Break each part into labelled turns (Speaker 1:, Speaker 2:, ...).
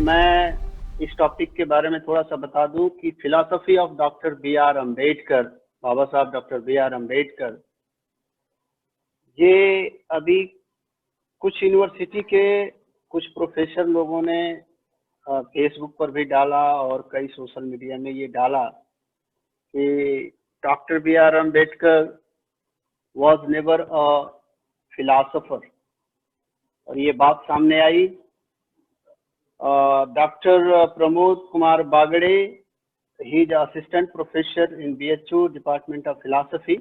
Speaker 1: मैं इस टॉपिक के बारे में थोड़ा सा बता दूं कि philosophy of doctor B R Ambedkar, Baba Saheb doctor B R Ambedkar, ये अभी कुछ यूनिवर्सिटी के कुछ प्रोफेसर लोगों ने फेसबुक पर भी डाला और कई सोशल मीडिया में ये डाला कि doctor B R Ambedkar was never a philosopher, और ये बात सामने आई। Doctor Pramod Kumar Bagde, he is assistant professor in BHU department of philosophy.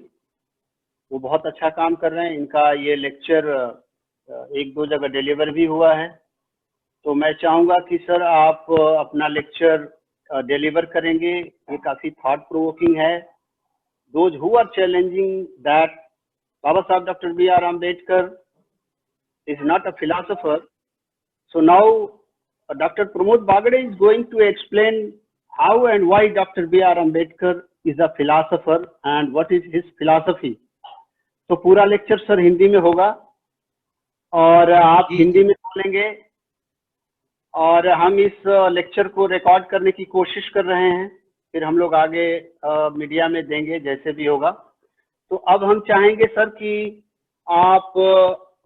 Speaker 1: वो बहुत अच्छा काम कर रहे हैं। इनका ये लेक्चर एक दो जगह डिलीवर भी हुआ है, तो मैं चाहूँगा कि सर आप अपना लेक्चर डिलीवर करेंगे। ये काफ़ी थॉट प्रोवोकिंग है। Those who are challenging that Baba Saheb doctor B R Ambedkar is not a philosopher. So now Dr. Pramod Bagade is going to explain how and why Dr. B.R. Ambedkar is a philosopher and what is his philosophy. तो पूरा lecture sir Hindi में होगा और आप हिंदी में बोलेंगे, और हम इस लेक्चर को रिकॉर्ड करने की कोशिश कर रहे हैं, फिर हम लोग आगे मीडिया में देंगे जैसे भी होगा। तो अब हम चाहेंगे सर कि आप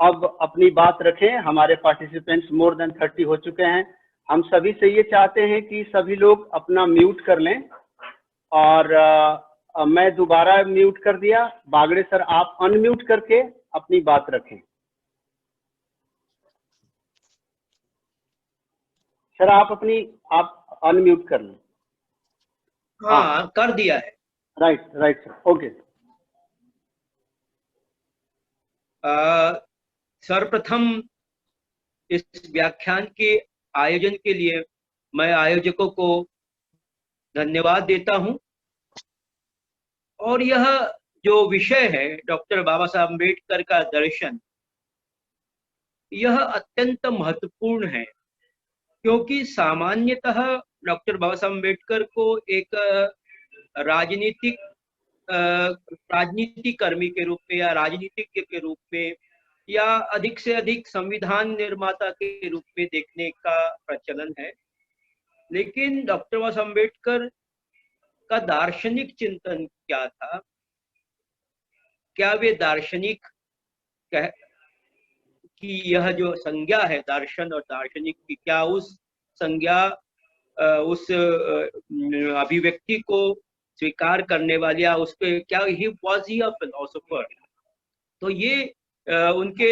Speaker 1: अब अपनी बात रखें। हमारे पार्टिसिपेंट्स मोर देन 30 हो चुके हैं। हम सभी से ये चाहते हैं कि सभी लोग अपना म्यूट कर लें, और मैं दोबारा म्यूट कर दिया। बागड़े सर आप अनम्यूट करके अपनी बात रखें। सर आप अनम्यूट कर लें।
Speaker 2: हाँ, कर दिया है।
Speaker 1: Right sir, okay.
Speaker 2: सर्वप्रथम इस व्याख्यान के आयोजन के लिए मैं आयोजकों को धन्यवाद देता हूं, और यह जो विषय है डॉक्टर बाबा साहब अम्बेडकर का दर्शन, यह अत्यंत महत्वपूर्ण है, क्योंकि सामान्यतः डॉक्टर बाबा साहब अम्बेडकर को एक राजनीतिक कर्मी के रूप में या राजनीतिज्ञ के रूप में या अधिक से अधिक संविधान निर्माता के रूप में देखने का प्रचलन है। लेकिन डॉक्टर बाबा साहब अम्बेडकर का दार्शनिक चिंतन क्या था? क्या वे दार्शनिक की यह जो संज्ञा है दर्शन और दार्शनिक की, क्या उस संज्ञा उस अभिव्यक्ति को स्वीकार करने वाले या उसके क्या he was he a philosopher? तो ये उनके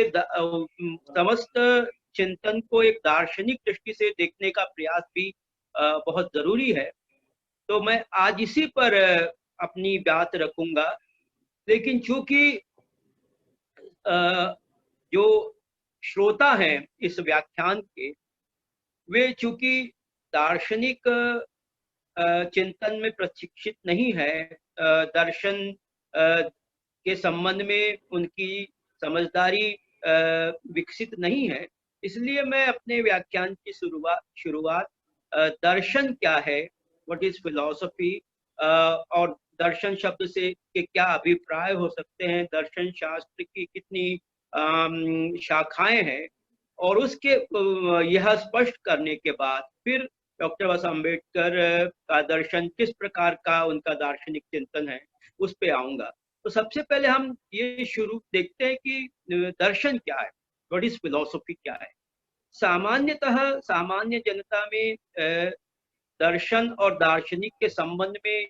Speaker 2: समस्त चिंतन को एक दार्शनिक दृष्टि से देखने का प्रयास भी बहुत जरूरी है। तो मैं आज इसी पर अपनी बात रखूंगा। लेकिन चूंकि जो श्रोता हैं इस व्याख्यान के, वे चूंकि दार्शनिक चिंतन में प्रशिक्षित नहीं है, दर्शन के संबंध में उनकी समझदारी विकसित नहीं है, इसलिए मैं अपने व्याख्यान की शुरुआत दर्शन क्या है, व्हाट इज फिलॉसफी, और दर्शन शब्द से के क्या अभिप्राय हो सकते हैं, दर्शन शास्त्र की कितनी शाखाएं हैं, और उसके यह स्पष्ट करने के बाद फिर डॉक्टर बाबा साहब अम्बेडकर का दर्शन किस प्रकार का उनका दार्शनिक चिंतन है उस पे आऊंगा। तो सबसे पहले हम ये शुरू देखते हैं कि दर्शन क्या है, व्हाट इज फिलॉसफी क्या है। सामान्यतः सामान्य जनता में दर्शन और दार्शनिक के संबंध में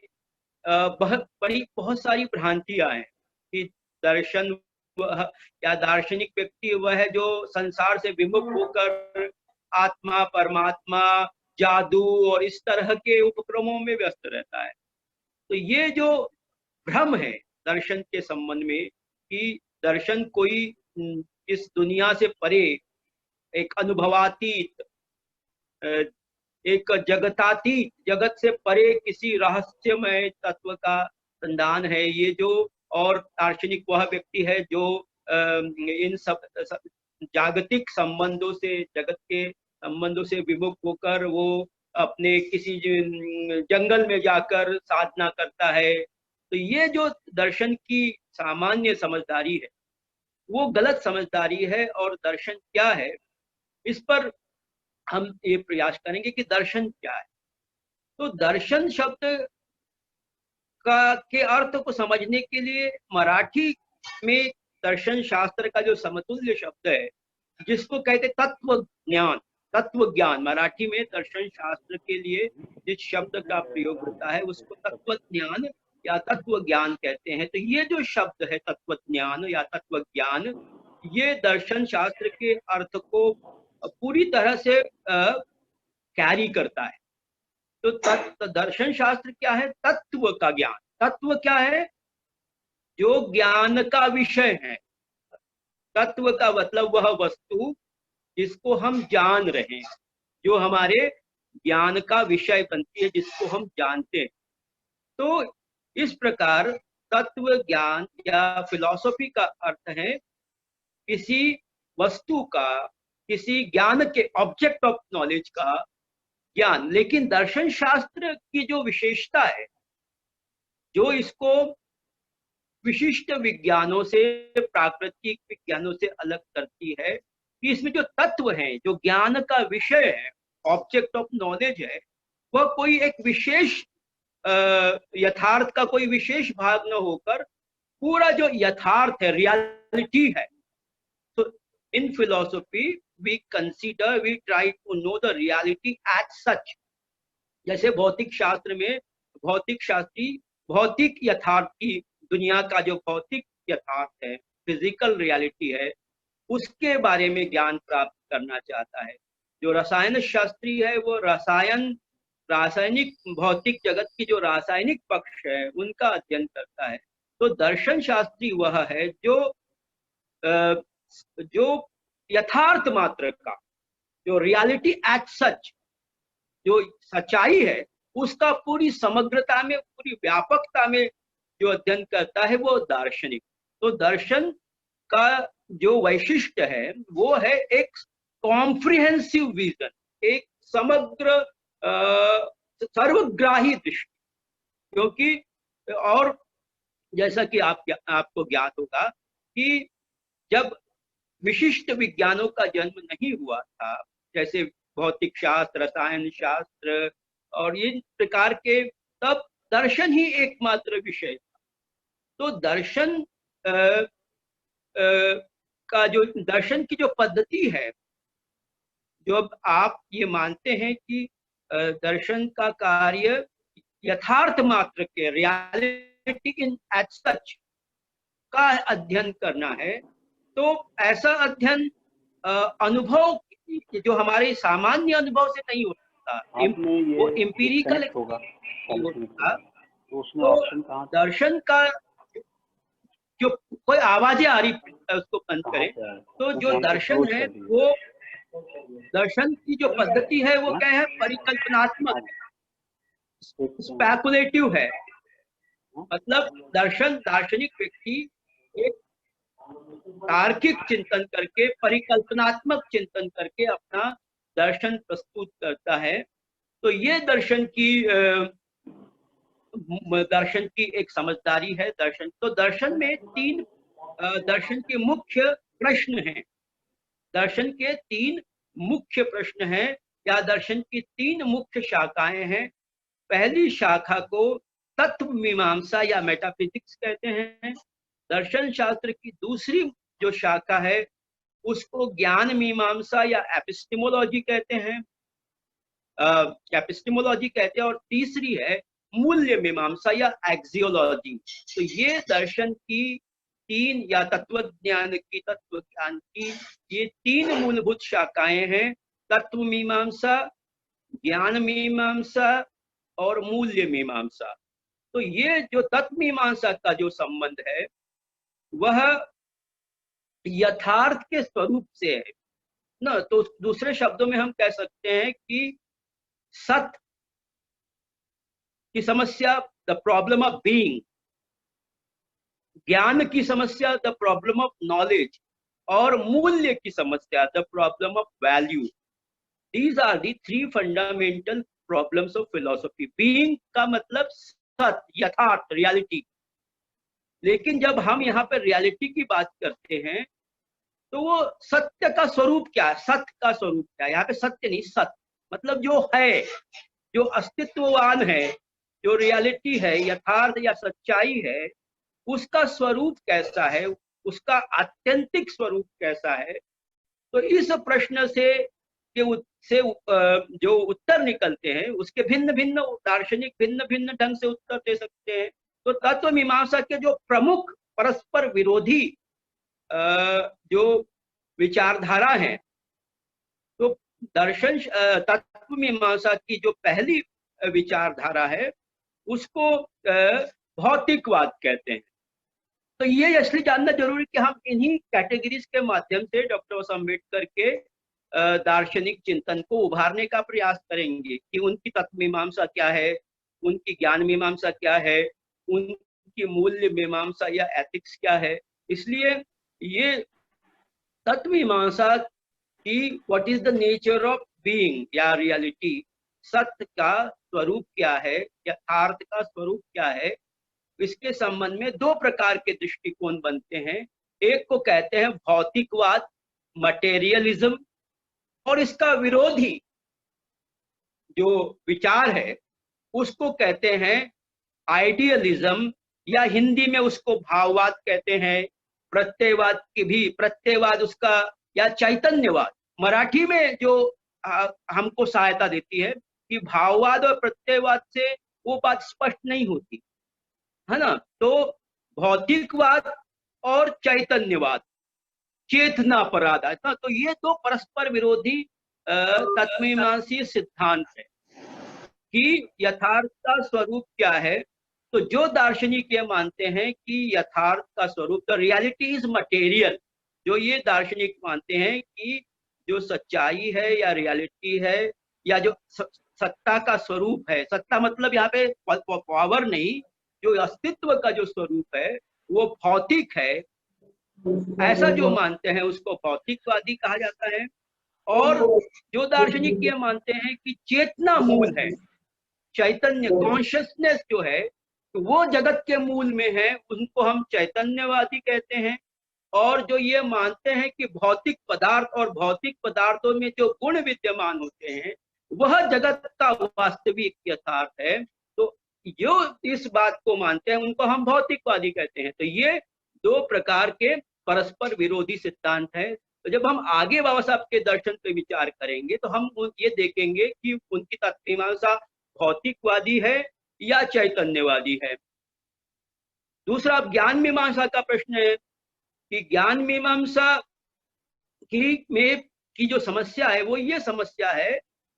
Speaker 2: बहुत सारी भ्रांतियां हैं कि दर्शन या दार्शनिक व्यक्ति वह है जो संसार से विमुख होकर आत्मा, परमात्मा, जादू और इस तरह के उपक्रमों में व्यस्त रहता है। तो ये जो भ्रम है दर्शन के संबंध में कि दर्शन कोई इस दुनिया से परे एक अनुभवातीत, एक जगतातीत, जगत से परे किसी रहस्यमय तत्व का संधान है ये जो, और दार्शनिक वह व्यक्ति है जो इन सब जागतिक संबंधों से, जगत के संबंधों से विमुख होकर वो अपने किसी जंगल में जाकर साधना करता है। तो ये जो दर्शन की सामान्य समझदारी है वो गलत समझदारी है। और दर्शन क्या है इस पर हम ये प्रयास करेंगे कि दर्शन क्या है। तो दर्शन शब्द का के अर्थ को समझने के लिए मराठी में दर्शन शास्त्र का जो समतुल्य शब्द है, जिसको कहते तत्व ज्ञान, तत्व ज्ञान, मराठी में दर्शन शास्त्र के लिए जिस शब्द का प्रयोग होता है उसको तत्व ज्ञान या तत्व ज्ञान कहते हैं। तो ये जो शब्द है तत्व ज्ञान या तत्व ज्ञान, ये दर्शन शास्त्र के अर्थ को पूरी तरह से कैरी करता है। तो दर्शन शास्त्र क्या है? तत्व का ज्ञान। तत्व क्या है? जो ज्ञान का विषय है। तत्व का मतलब वह वस्तु जिसको हम जान रहे हैं, जो हमारे ज्ञान का विषय बनती है, जिसको हम जानते हैं। तो इस प्रकार तत्व ज्ञान या फिलॉसफी का अर्थ है किसी वस्तु का, किसी ज्ञान के, ऑब्जेक्ट ऑफ नॉलेज का ज्ञान। लेकिन दर्शन शास्त्र की जो विशेषता है, जो इसको विशिष्ट विज्ञानों से, प्राकृतिक विज्ञानों से अलग करती है, कि इसमें जो तत्व है, जो ज्ञान का विषय है, ऑब्जेक्ट ऑफ नॉलेज है, वह कोई एक विशेष यथार्थ का कोई विशेष भाग न होकर पूरा जो यथार्थ है, रियलिटी है। तो in philosophy we consider, we try to know the reality as such. जैसे भौतिक शास्त्र में भौतिक शास्त्री भौतिक यथार्थ की, दुनिया का जो भौतिक यथार्थ है, फिजिकल रियलिटी है, उसके बारे में ज्ञान प्राप्त करना चाहता है। जो रसायन शास्त्री है वो रासायनिक भौतिक जगत की जो रासायनिक पक्ष है उनका अध्ययन करता है। तो दर्शन शास्त्री वह है जो यथार्थ मात्र का, जो रियलिटी एट सच, जो सच्चाई है उसका पूरी समग्रता में, पूरी व्यापकता में जो अध्ययन करता है वो दार्शनिक। तो दर्शन का जो वैशिष्ट है वो है एक कॉम्प्रिहेंसिव विजन, एक समग्र सर्वग्राही दृष्टि। क्योंकि और जैसा कि आपको ज्ञात होगा कि जब विशिष्ट विज्ञानों का जन्म नहीं हुआ था, जैसे भौतिक शास्त्र, रसायन शास्त्र और इन प्रकार के, तब दर्शन ही एकमात्र विषय था। तो दर्शन का जो दर्शन की जो पद्धति है, जब आप ये मानते हैं कि दर्शन का कार्य यथार्थ मात्र के, रियलिटी इन एट सच का अध्ययन करना है, तो ऐसा अध्ययन अनुभव जो हमारे सामान्य अनुभव से नहीं हो सकता, वो एम्पिरिकल
Speaker 1: होगा।
Speaker 2: तो उसमें दर्शन का जो कोई आवाजें आ रही है उसको बंद करें। तो जो दर्शन है वो, दर्शन की जो पद्धति है वो क्या है? परिकल्पनात्मक है, स्पेकुलेटिव है। मतलब दार्शनिक व्यक्ति एक तार्किक चिंतन करके, परिकल्पनात्मक चिंतन करके अपना दर्शन प्रस्तुत करता है। तो ये दर्शन की एक समझदारी है। दर्शन, तो दर्शन में तीन दर्शन के मुख्य प्रश्न हैं। दर्शन के तीन मुख्य प्रश्न हैं, या दर्शन की तीन मुख्य शाखाएं हैं। पहली शाखा को तत्व मीमांसा या मेटाफिजिक्स कहते हैं। दर्शन शास्त्र की दूसरी जो शाखा है उसको ज्ञान मीमांसा या एपिस्टेमोलॉजी कहते हैं, और तीसरी है मूल्य मीमांसा या एक्सियोलॉजी। तो ये दर्शन की तीन, या तत्व ज्ञान की ये तीन मूलभूत शाखाएं हैं: तत्व मीमांसा, ज्ञान मीमांसा और मूल्य मीमांसा। तो ये जो तत्व मीमांसा का जो संबंध है वह यथार्थ के स्वरूप से है ना। तो दूसरे शब्दों में हम कह सकते हैं कि सत्य की समस्या, द प्रॉब्लम ऑफ बीइंग; ज्ञान की समस्या, द प्रॉब्लम ऑफ नॉलेज; और मूल्य की समस्या, the problem of value. These are the three fundamental problems of philosophy. Being का मतलब सत्य, यथार्थ, रियलिटी। लेकिन जब हम यहाँ पर रियलिटी की बात करते हैं तो वो सत्य का स्वरूप क्या है, सत्य का स्वरूप क्या है। यहाँ पे सत्य नहीं, सत्य मतलब जो है, जो अस्तित्ववान है, जो रियलिटी है, यथार्थ या सच्चाई है, उसका स्वरूप कैसा है, उसका आत्यंतिक स्वरूप कैसा है। तो इस प्रश्न से जो उत्तर निकलते हैं उसके भिन्न भिन्न दार्शनिक भिन्न भिन्न ढंग से उत्तर दे सकते हैं। तो तत्व मीमांसा के जो प्रमुख परस्पर विरोधी जो विचारधारा है, तो दर्शन तत्व मीमांसा की जो पहली विचारधारा है उसको भौतिकवाद कहते हैं। तो ये इसलिए जानना जरूरी कि हम इन्हीं कैटेगरीज के माध्यम से डॉक्टर अम्बेडकर के दार्शनिक चिंतन को उभारने का प्रयास करेंगे कि उनकी तत्व मीमांसा क्या है, उनकी ज्ञान मीमांसा क्या है, उनकी मूल्य मीमांसा या एथिक्स क्या है। इसलिए ये तत्व मीमांसा कि what is the nature of being या रियलिटी, सत्य का स्वरूप क्या है, यथार्थ का स्वरूप क्या है, इसके संबंध में दो प्रकार के दृष्टिकोण बनते हैं। एक को कहते हैं भौतिकवाद, मटेरियलिज्म, और इसका विरोधी जो विचार है उसको कहते हैं आइडियलिज्म, या हिंदी में उसको भाववाद कहते हैं। प्रत्ययवाद की भी, प्रत्ययवाद उसका, या चैतन्यवाद मराठी में जो हमको सहायता देती है कि भाववाद और प्रत्ययवाद से वो बात स्पष्ट नहीं होती है ना। तो भौतिकवाद और चैतन्यवाद, चेतना पर आधारित, तो ये दो परस्पर विरोधी तत्वमीमांसीय सिद्धांत है कि यथार्थ का स्वरूप क्या है। तो जो दार्शनिक ये मानते हैं कि यथार्थ का स्वरूप, तो रियलिटी इज मटेरियल, जो ये दार्शनिक मानते हैं कि जो सच्चाई है या रियलिटी है या जो सत्ता का स्वरूप है, सत्ता मतलब यहाँ पे पावर नहीं, जो अस्तित्व का जो स्वरूप है वो भौतिक है, ऐसा जो मानते हैं उसको भौतिकवादी कहा जाता है। और जो दार्शनिक ये मानते हैं कि चेतना मूल है, चैतन्य कॉन्शियसनेस जो है तो वो जगत के मूल में है, उनको हम चैतन्यवादी कहते हैं। और जो ये मानते हैं कि भौतिक पदार्थ और भौतिक पदार्थों में जो गुण विद्यमान होते हैं वह जगत का वास्तविक यथार्थ है, तो जो इस बात को मानते हैं उनको हम भौतिकवादी कहते हैं। तो ये दो प्रकार के परस्पर विरोधी सिद्धांत है। तो जब हम आगे बाबा साहब के दर्शन पे विचार करेंगे तो हम ये देखेंगे कि उनकी तत्वमीमांसा भौतिकवादी है या चैतन्यवादी है। दूसरा ज्ञान मीमांसा का प्रश्न है कि ज्ञान मीमांसा की जो समस्या है वो ये समस्या है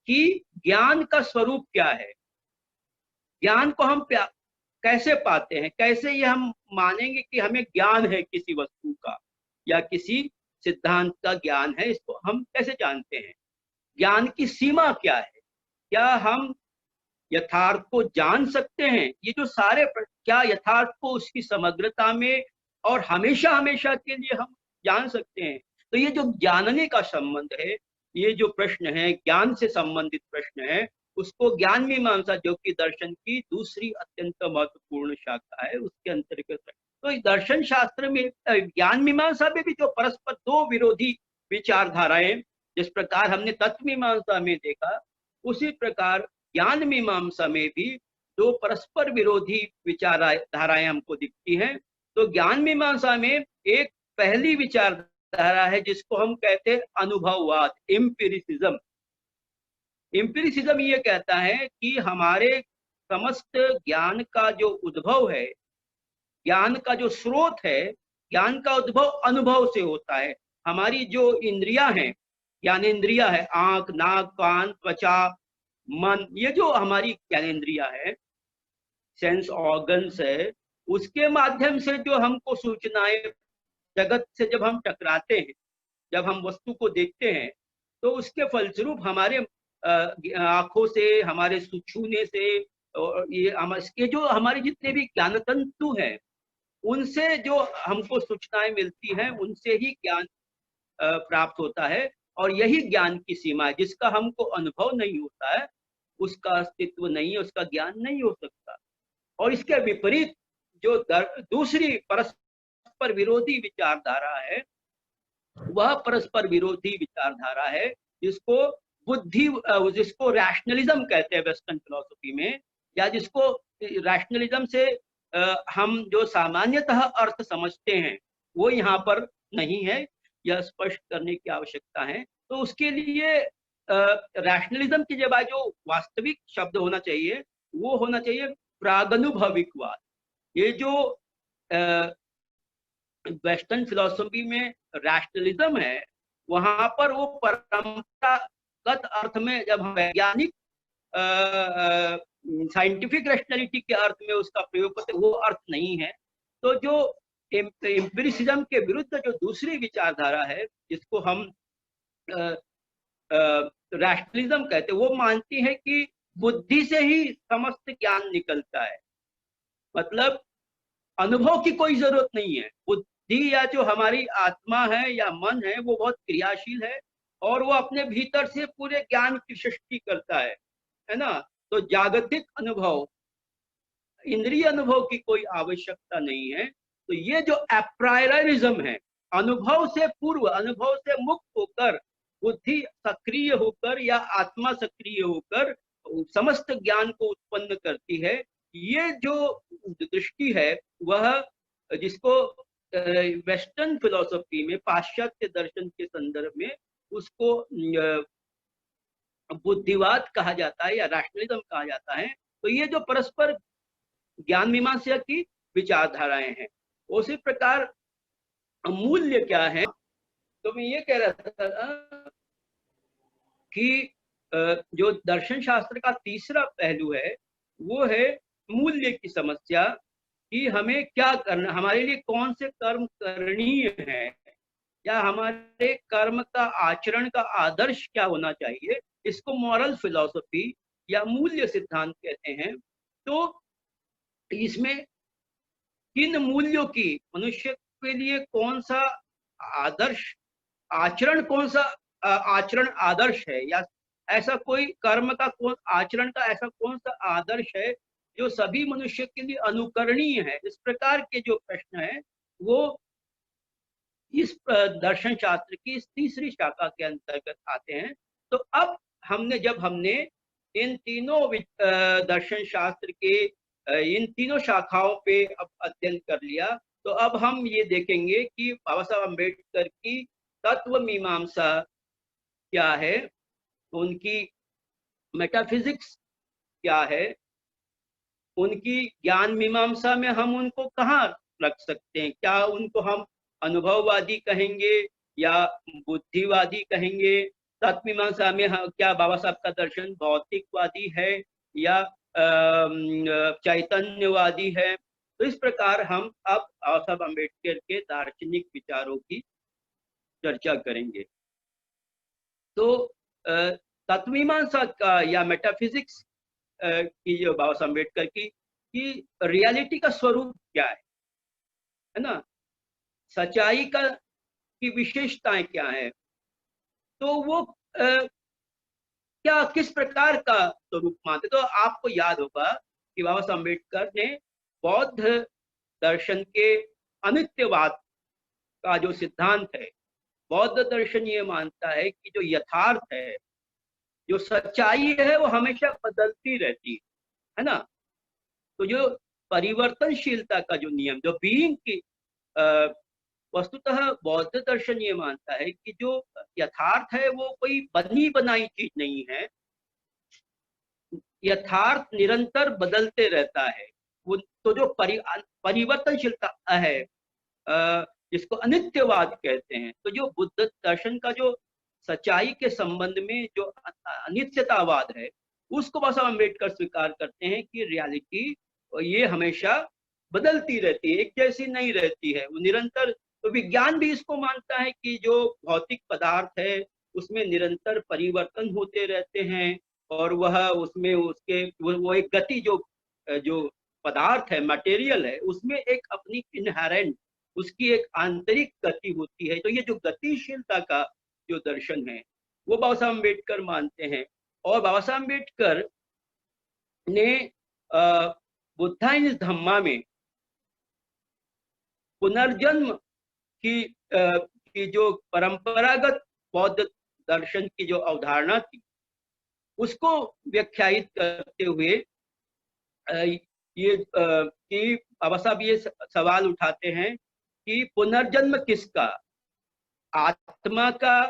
Speaker 2: कि ज्ञान का स्वरूप क्या है, ज्ञान को हम कैसे पाते हैं, कैसे ये हम मानेंगे कि हमें ज्ञान है किसी वस्तु का या किसी सिद्धांत का ज्ञान है, इसको हम कैसे जानते हैं, ज्ञान की सीमा क्या है, क्या हम यथार्थ को जान सकते हैं, ये जो सारे क्या यथार्थ को उसकी समग्रता में और हमेशा हमेशा के लिए हम जान सकते हैं। तो ये जो जानने का संबंध है, ये जो प्रश्न है ज्ञान से संबंधित प्रश्न है, उसको ज्ञान मीमांसा जो कि दर्शन की दूसरी अत्यंत महत्वपूर्ण शाखा है उसके अंतर्गत है। तो दर्शन शास्त्र में ज्ञान मीमांसा में भी जो परस्पर दो विरोधी विचारधाराएं, जिस प्रकार हमने तत्व मीमांसा में देखा, उसी प्रकार ज्ञान मीमांसा में भी दो परस्पर विरोधी विचारधाराएं हमको दिखती हैं। तो ज्ञान मीमांसा में एक पहली विचारधारा है जिसको हम कहते हैं अनुभववाद, एम्पिरिसिज्म। एम्पिरिसिज्म ये कहता है कि हमारे समस्त ज्ञान का जो उद्भव है, ज्ञान का जो स्रोत है, ज्ञान का उद्भव अनुभव से होता है। हमारी जो इंद्रियां हैं, ज्ञानेंद्रिया है, आंख, नाक, कान, त्वचा, मन, ये जो हमारी ज्ञानेंद्रिया है, सेंस ऑर्गन्स है, उसके माध्यम से जो हमको सूचनाएं जगत से जब हम टकराते हैं, जब हम वस्तु को देखते हैं, तो उसके फलस्वरूप हमारे आंखों से, हमारे छूने से, और ये जो हमारे जितने भी ज्ञान तंतु हैं उनसे जो हमको सूचनाएं मिलती हैं, उनसे ही ज्ञान प्राप्त होता है। और यही ज्ञान की सीमा है, जिसका हमको अनुभव नहीं होता है उसका अस्तित्व नहीं है, उसका ज्ञान नहीं हो सकता। और इसके विपरीत जो दूसरी परस्पर विरोधी विचारधारा है वह परस्पर विरोधी विचारधारा है, जिसको रैशनलिज्म कहते हैं वेस्टर्न फिलोसफी में, या जिसको रैशनलिज्म से हम जो सामान्यतः अर्थ समझते हैं वो यहाँ पर नहीं है, यह स्पष्ट करने की आवश्यकता है। तो उसके लिए रैशनलिज्म की जगह जो वास्तविक शब्द होना चाहिए वो होना चाहिए प्रागनुभविकवाद। ये जो वेस्टर्न फिलोसफी में रैशनलिज्म है, वहां पर वो परंपरागत अर्थ में, जब हम वैज्ञानिक साइंटिफिक रैशनैलिटी के अर्थ में उसका प्रयोग करते, वो अर्थ नहीं है। तो जो एम्पिरिसिज्म के विरुद्ध जो दूसरी विचारधारा है, जिसको हम रैशनलिज्म कहते हैं, वो मानती है कि बुद्धि से ही समस्त ज्ञान निकलता है, मतलब अनुभव की कोई जरूरत नहीं है। बुद्धि या जो हमारी आत्मा है या मन है वो बहुत क्रियाशील है, और वो अपने भीतर से पूरे ज्ञान की सृष्टि करता है ना। तो जागतिक अनुभव, इंद्रिय अनुभव की कोई आवश्यकता नहीं है। तो ये जो अप्रायरिज्म है, अनुभव से पूर्व, अनुभव से मुक्त होकर बुद्धि सक्रिय होकर या आत्मा सक्रिय होकर समस्त ज्ञान को उत्पन्न करती है, ये जो दृष्टि है वह, जिसको वेस्टर्न फिलोसफी में, पाश्चात्य दर्शन के संदर्भ में उसको बुद्धिवाद कहा जाता है या रैशनलिज्म कहा जाता है। तो ये जो परस्पर ज्ञान मीमांसा की विचारधाराएं हैं, उसी प्रकार मूल्य क्या है। तो मैं ये कह रहा था कि जो दर्शन शास्त्र का तीसरा पहलू है वो है मूल्य की समस्या, कि हमें क्या करना, हमारे लिए कौन से कर्म करणीय है, या हमारे कर्म का आचरण का आदर्श क्या होना चाहिए। इसको मॉरल फिलॉसफी या मूल्य सिद्धांत कहते हैं। तो इसमें किन मूल्यों की, मनुष्य के लिए कौन सा आदर्श आचरण, कौन सा आचरण आदर्श है, या ऐसा कोई कर्म का कौन आचरण का ऐसा कौन सा आदर्श है जो सभी मनुष्य के लिए अनुकरणीय है। इस प्रकार के जो प्रश्न है वो इस दर्शन शास्त्र की इस तीसरी शाखा के अंतर्गत आते हैं। तो अब जब हमने इन तीनों दर्शन शास्त्र के इन तीनों शाखाओं पे अब अध्ययन कर लिया, तो अब हम ये देखेंगे कि बाबा साहब अम्बेडकर की तत्व मीमांसा क्या है, उनकी मेटाफिजिक्स क्या है, उनकी ज्ञान मीमांसा में हम उनको कहाँ रख सकते हैं, क्या उनको हम अनुभववादी कहेंगे या बुद्धिवादी कहेंगे। तत्व मीमांसा में क्या बाबा साहब का दर्शन भौतिकवादी है या चैतन्यवादी है। तो इस प्रकार हम अब बाबा साहब अम्बेडकर के दार्शनिक विचारों की चर्चा करेंगे। तो तत्वमीमांसा का या मेटाफिजिक्स की जो बाबा साहब अम्बेडकर की रियलिटी का स्वरूप क्या है ना, सच्चाई का की विशेषताएं क्या है, तो वो क्या किस प्रकार का स्वरूप मानते। तो आपको याद होगा कि बाबा साहब अम्बेडकर ने बौद्ध दर्शन के अनित्यवाद का जो सिद्धांत है, बौद्ध दर्शन ये मानता है कि जो यथार्थ है, जो सच्चाई है, वो हमेशा बदलती रहती है ना। तो जो परिवर्तनशीलता का जो नियम, जो बीइंग की, वस्तुतः बौद्ध दर्शन ये मानता है कि जो यथार्थ है वो कोई बनी बनाई चीज नहीं है, यथार्थ निरंतर बदलते रहता है। वो तो जो परिवर्तनशीलता है, जिसको अनित्यवाद कहते हैं। तो जो बुद्ध दर्शन का जो सच्चाई के संबंध में जो अनित्यतावाद है, उसको बाबा साहब अम्बेडकर स्वीकार करते हैं कि रियलिटी ये हमेशा बदलती रहती है, एक जैसी नहीं रहती है, वो निरंतर। तो विज्ञान भी इसको मानता है कि जो भौतिक पदार्थ है उसमें निरंतर परिवर्तन होते रहते हैं, और वह उसमें उसके वो एक गति, जो पदार्थ है, मटेरियल है, उसमें एक अपनी इनहेरेंट, उसकी एक आंतरिक गति होती है। तो ये जो गतिशीलता का जो दर्शन है वो बाबा साहब अम्बेडकर मानते हैं। और बाबा साहब अम्बेडकर ने बुद्धा इन धम्मा में पुनर्जन्म की कि जो परंपरागत बौद्ध दर्शन की जो अवधारणा थी उसको व्याख्यायित करते हुए ये कि बाबा साहब ये सवाल उठाते हैं कि पुनर्जन्म किसका, आत्मा का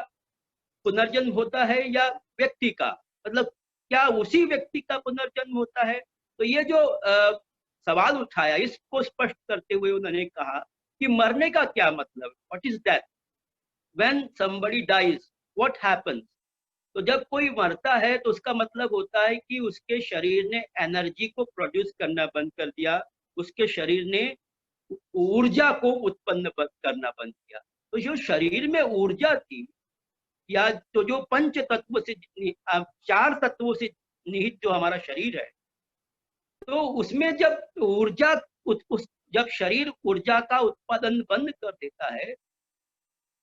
Speaker 2: पुनर्जन्म होता है या व्यक्ति का, मतलब क्या उसी व्यक्ति का पुनर्जन्म होता है। तो ये जो सवाल उठाया, इसको स्पष्ट करते हुए उन्होंने कहा कि मरने का क्या मतलब, what is death, when somebody dies what happens. तो जब कोई मरता है तो उसका मतलब होता है कि उसके शरीर ने एनर्जी को प्रोड्यूस करना बंद कर दिया, उसके शरीर ने ऊर्जा को उत्पन्न करना बंद किया। तो जो शरीर में ऊर्जा थी, या तो जो पंच तत्व से, चार तत्वों से निहित जो हमारा शरीर है, तो उसमें जब ऊर्जा जब शरीर ऊर्जा का उत्पादन बंद कर देता है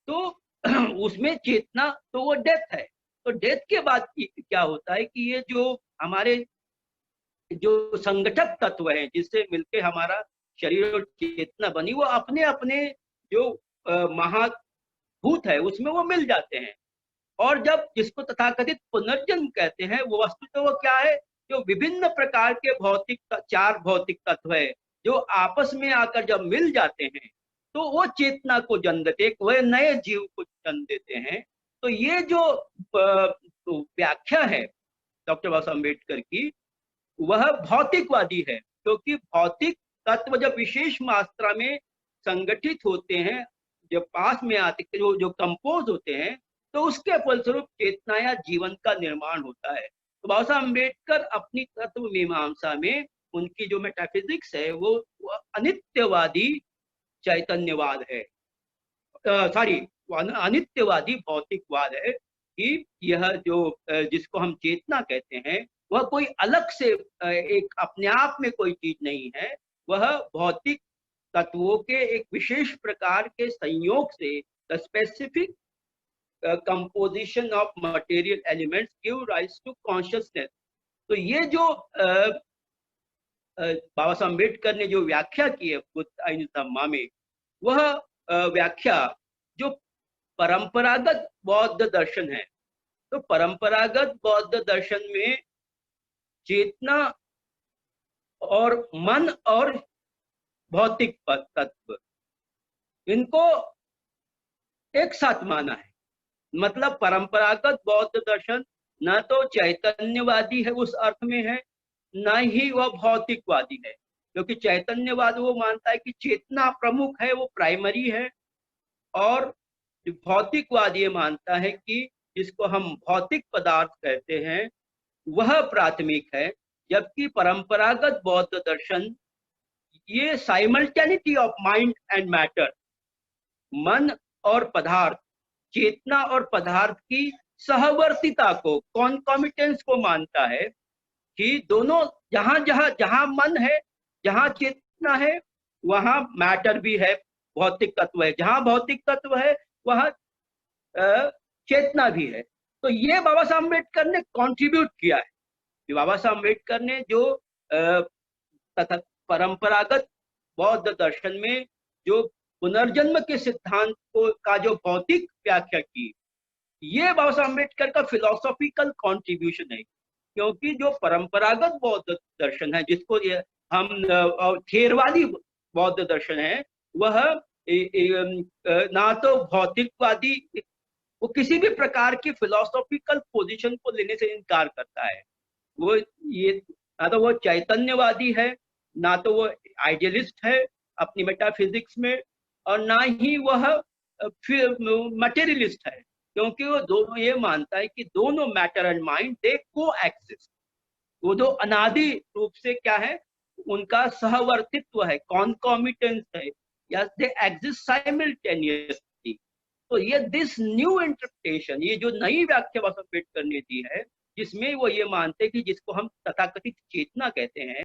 Speaker 2: तो उसमें चेतना, तो वो डेथ है। तो डेथ के बाद क्या होता है कि ये जो हमारे जो संगठक तत्व हैं जिससे मिलके हमारा शरीर और चेतना बनी, वो अपने अपने जो महाभूत है उसमें वो मिल जाते हैं। और जब जिसको तथाकथित पुनर्जन्म कहते हैं, वो वस्तु तो वो क्या है, जो विभिन्न प्रकार के चार भौतिक तत्व है जो आपस में आकर जब मिल जाते हैं तो वो चेतना को जन्म देते, एक वह नए जीव को जन्म देते हैं। तो ये जो व्याख्या है डॉक्टर बाबा साहब अम्बेडकर की, वह भौतिकवादी है, क्योंकि भौतिक तत्व जब विशेष मात्रा में संगठित होते हैं, जब पास में आते जो कंपोज होते हैं, तो उसके फलस्वरूप चेतना या जीवन का निर्माण होता है। तो बाबा साहब अम्बेडकर अपनी तत्व मीमांसा में उनकी जो मेटाफिजिक्स है वो अनित्यवादी चैतन्यवाद है, सॉरी अनित्यवादी भौतिकवाद है कि यह जो जिसको हम चेतना कहते हैं वह कोई अलग से एक अपने आप में कोई चीज नहीं है, वह भौतिक तत्वों के एक विशेष प्रकार के संयोग से the specific composition of material elements give rise to consciousness. तो ये जो बाबा साहब अम्बेडकर ने जो व्याख्या की है बुद्ध धम्मा में, वह व्याख्या जो परंपरागत बौद्ध दर्शन है, तो परंपरागत बौद्ध दर्शन में चेतना और मन और भौतिक तत्व, इनको एक साथ माना है। मतलब परंपरागत बौद्ध दर्शन न तो चैतन्यवादी है उस अर्थ में है, न ही वह भौतिकवादी है, क्योंकि चैतन्यवाद वो मानता है कि चेतना प्रमुख है, वो प्राइमरी है, और भौतिकवाद ये मानता है कि जिसको हम भौतिक पदार्थ कहते हैं वह प्राथमिक है। जबकि परंपरागत बौद्ध दर्शन ये साइमल्टेनिटी ऑफ माइंड एंड मैटर, मन और पदार्थ, चेतना और पदार्थ की सहवर्तिता को, कॉन्कॉमिटेंस को मानता है कि दोनों जहां मन है, जहां चेतना है, वहां मैटर भी है, भौतिक तत्व है, जहां भौतिक तत्व है वहां चेतना भी है। तो ये बाबा साहब अम्बेडकर ने कंट्रीब्यूट किया है। बाबा साहब अम्बेडकर ने जो तथा परंपरागत बौद्ध दर्शन में जो पुनर्जन्म के सिद्धांत का जो भौतिक व्याख्या की, ये बाबा साहब अम्बेडकर का फिलोसॉफिकल कंट्रीब्यूशन है। क्योंकि जो परंपरागत बौद्ध दर्शन है, जिसको हम थेरवादी बौद्ध दर्शन है, वह ना तो भौतिकवादी, वो किसी भी प्रकार की फिलोसॉफिकल पोजीशन को लेने से इनकार करता है। वो ये ना तो वो चैतन्यवादी है, ना तो वो आइडियलिस्ट है अपनी मेटाफिजिक्स में, और ना ही वह मटेरियलिस्ट है, क्योंकि वो दोनों ये मानता है कि दोनों मैटर एंड माइंड दे को एक्सिस्ट। वो जो अनादि रूप से क्या है, उनका सहवर्तित्व है, कॉन्कॉमिटेंस है, या दे एग्जिस्ट साइमल्टेनियसली। तो ये दिस न्यू इंटरप्रिटेशन, ये जो नई व्याख्या बाबा साहब अम्बेडकर ने दी है, जिसमें वो ये मानते हैं कि जिसको हम तथाकथित चेतना कहते हैं,